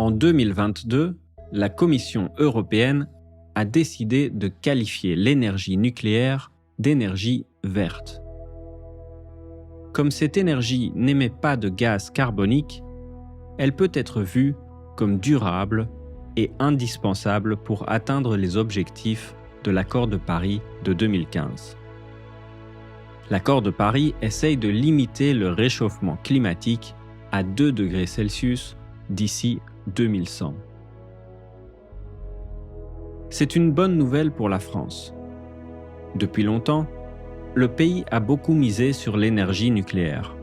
En 2022, la Commission européenne a décidé de qualifier l'énergie nucléaire d'énergie verte. Comme cette énergie n'émet pas de gaz carbonique, elle peut être vue comme durable et indispensable pour atteindre les objectifs de l'accord de Paris de 2015. L'accord de Paris essaye de limiter le réchauffement climatique à 2 degrés Celsius d'ici 2100. C'est une bonne nouvelle pour la France. Depuis longtemps, le pays a beaucoup misé sur l'énergie nucléaire.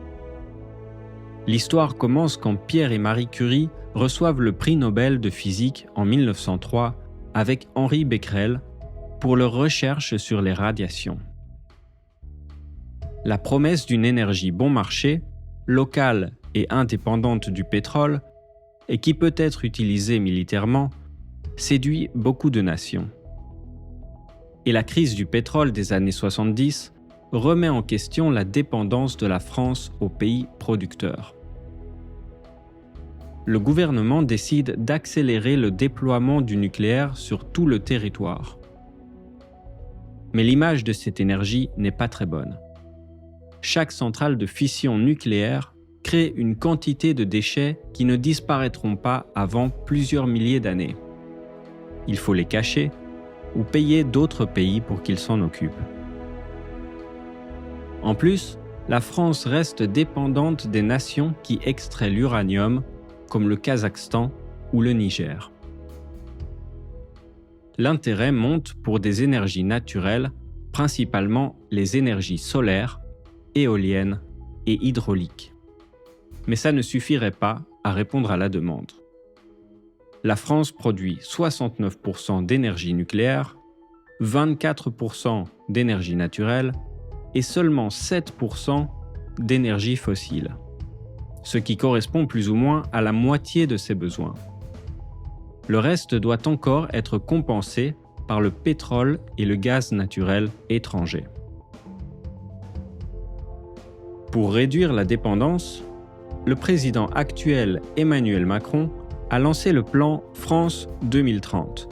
L'histoire commence quand Pierre et Marie Curie reçoivent le prix Nobel de physique en 1903 avec Henri Becquerel pour leur recherche sur les radiations. La promesse d'une énergie bon marché, locale et indépendante du pétrole, et qui peut être utilisée militairement, séduit beaucoup de nations. Et la crise du pétrole des années 70 remet en question la dépendance de la France aux pays producteurs. Le gouvernement décide d'accélérer le déploiement du nucléaire sur tout le territoire. Mais l'image de cette énergie n'est pas très bonne. Chaque centrale de fission nucléaire crée une quantité de déchets qui ne disparaîtront pas avant plusieurs milliers d'années. Il faut les cacher ou payer d'autres pays pour qu'ils s'en occupent. En plus, la France reste dépendante des nations qui extraient l'uranium, comme le Kazakhstan ou le Niger. L'intérêt monte pour des énergies naturelles, principalement les énergies solaires, éoliennes et hydrauliques. Mais ça ne suffirait pas à répondre à la demande. La France produit 69% d'énergie nucléaire, 24% d'énergie naturelle et seulement 7% d'énergie fossile, ce qui correspond plus ou moins à la moitié de ses besoins. Le reste doit encore être compensé par le pétrole et le gaz naturel étrangers. Pour réduire la dépendance, le président actuel Emmanuel Macron a lancé le plan France 2030,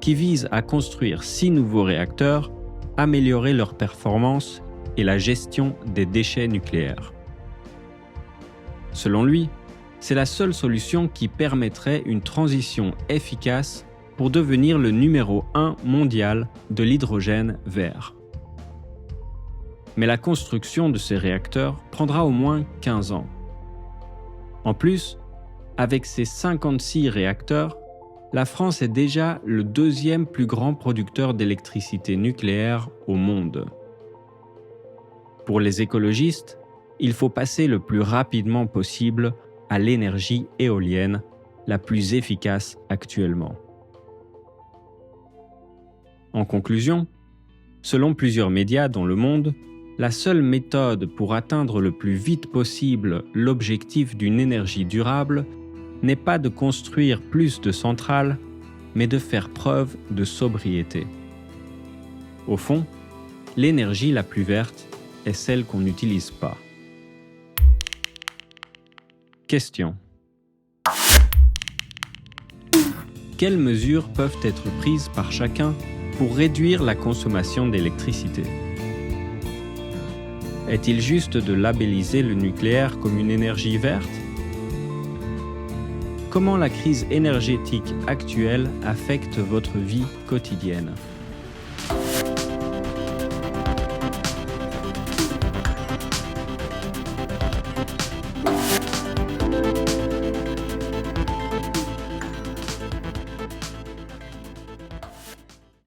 qui vise à construire 6 nouveaux réacteurs, améliorer leur performance et la gestion des déchets nucléaires. Selon lui, c'est la seule solution qui permettrait une transition efficace pour devenir le numéro 1 mondial de l'hydrogène vert. Mais la construction de ces réacteurs prendra au moins 15 ans. En plus, avec ses 56 réacteurs, la France est déjà le 2e plus grand producteur d'électricité nucléaire au monde. Pour les écologistes, il faut passer le plus rapidement possible à l'énergie éolienne, la plus efficace actuellement. En conclusion, selon plusieurs médias dans le monde, la seule méthode pour atteindre le plus vite possible l'objectif d'une énergie durable n'est pas de construire plus de centrales, mais de faire preuve de sobriété. Au fond, l'énergie la plus verte est celle qu'on n'utilise pas. Question. Quelles mesures peuvent être prises par chacun pour réduire la consommation d'électricité ? Est-il juste de labelliser le nucléaire comme une énergie verte ? Comment la crise énergétique actuelle affecte votre vie quotidienne ?